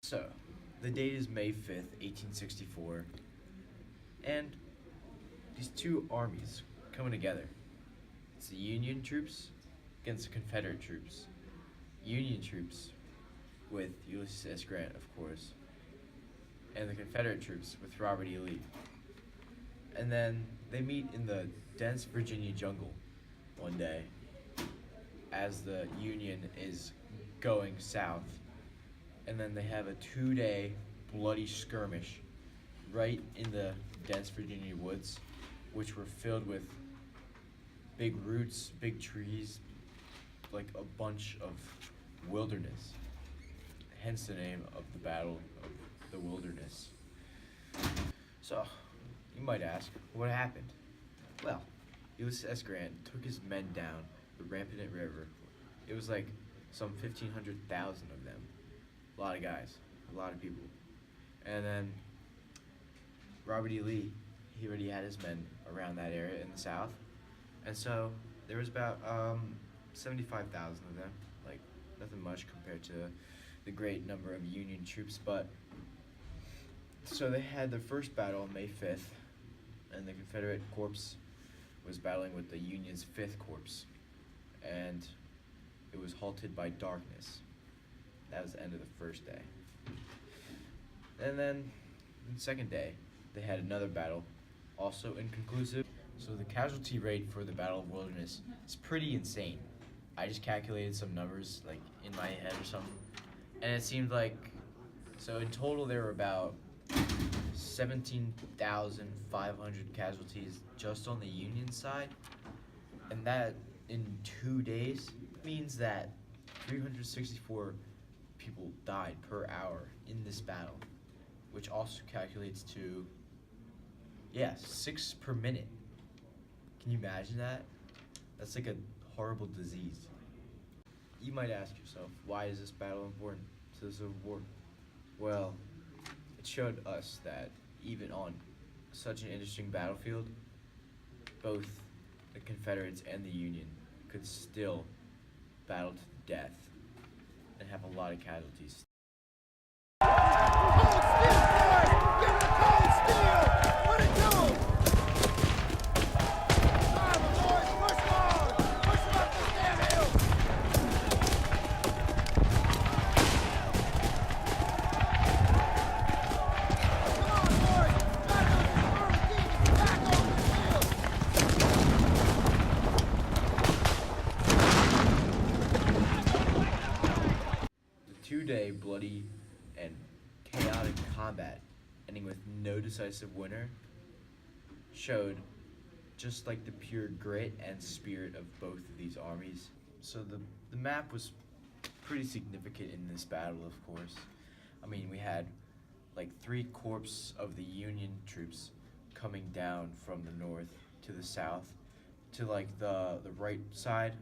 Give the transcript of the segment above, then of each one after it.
So, the date is May 5th, 1864, and these two armies coming together. It's the Union troops against the Confederate troops. Union troops with Ulysses S. Grant, of course, and the Confederate troops with Robert E. Lee. And then they meet in the dense Virginia jungle one day as the Union is going south. And then they have a 2-day bloody skirmish right in the dense Virginia woods, which were filled with big roots, big trees, like a bunch of wilderness. Hence the name of the Battle of the Wilderness. So, you might ask, what happened? Well, Ulysses S. Grant took his men down the Rampant River. It was like some 1,500,000 of them. A lot of guys, a lot of people. And then Robert E. Lee, he already had his men around that area in the south. And so there was about 75,000 of them, like nothing much compared to the great number of Union troops. But so they had their first battle on May 5th, and the Confederate Corps was battling with the Union's 5th Corps. And it was halted by darkness. That was the end of the first day. And then the second day, they had another battle, also inconclusive. So the casualty rate for the Battle of Wilderness is pretty insane. I just calculated some numbers like in my head or something, and it seemed like, so in total there were about 17,500 casualties just on the Union side, and that in 2 days means that 364 people died per hour in this battle, which also calculates to, 6 per minute. Can you imagine that? That's like a horrible disease. You might ask yourself, why is this battle important to the Civil War? Well, it showed us that even on such an interesting battlefield, both the Confederates and the Union could still battle to the death and have a lot of casualties. The 2-day bloody and chaotic combat, ending with no decisive winner, showed just like the pure grit and spirit of both of these armies. So the map was pretty significant in this battle, of course. I mean, we had like 3 corps of the Union troops coming down from the north to the south to like the right side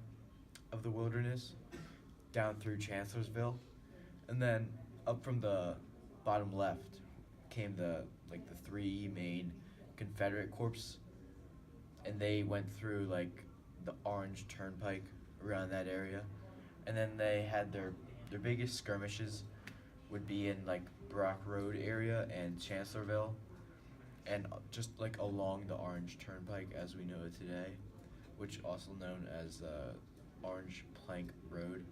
of the wilderness down through Chancellorsville, and then up from the bottom left came the 3 main Confederate corps, and they went through like the Orange Turnpike around that area, and then they had their biggest skirmishes would be in like Brock Road area and Chancellorsville, and just like along the Orange Turnpike as we know it today, which also known as the Orange Plank Road.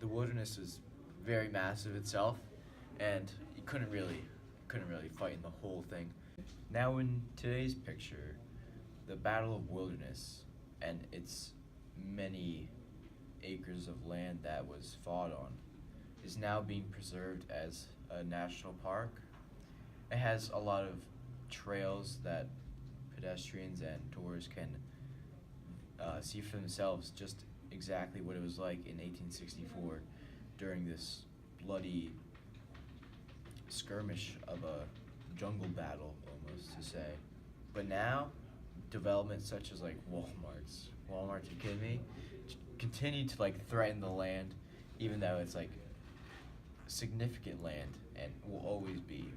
The wilderness is very massive itself, and you couldn't really fight in the whole thing. Now in today's picture, the Battle of Wilderness and its many acres of land that was fought on is now being preserved as a national park. It has a lot of trails that pedestrians and tourists can see for themselves just exactly what it was like in 1864 during this bloody skirmish of a jungle battle, almost to say. But now, developments such as like Walmart, you kidding me? Continue to like threaten the land, even though it's like significant land and will always be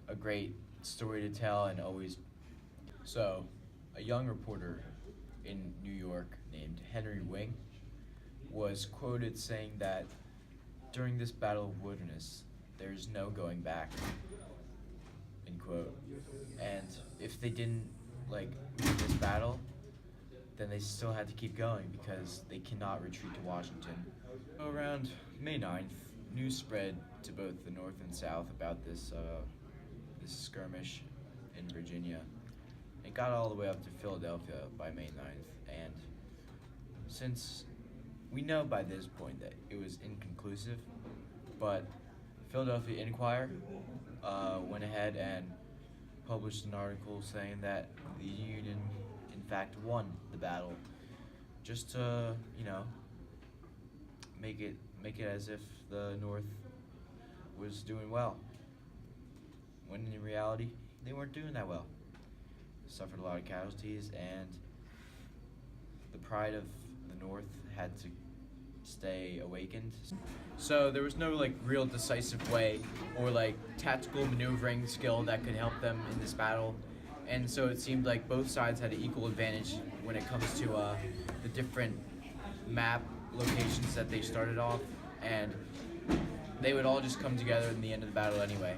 a great story to tell and always. So, a young reporter in New York named Henry Wing was quoted saying that during this Battle of Wilderness, there's no going back, end quote. And if they didn't like win this battle, then they still had to keep going because they cannot retreat to Washington. Around May 9th, news spread to both the North and South about this skirmish in Virginia. It got all the way up to Philadelphia by May 9th, and since we know by this point that it was inconclusive, but Philadelphia Inquirer went ahead and published an article saying that the Union in fact won the battle, just to make it as if the North was doing well, when in reality they weren't doing that well. Suffered a lot of casualties, and the pride of the North had to stay awakened. So there was no like real decisive way or like tactical maneuvering skill that could help them in this battle, and so it seemed like both sides had an equal advantage when it comes to the different map locations that they started off, and they would all just come together in the end of the battle anyway.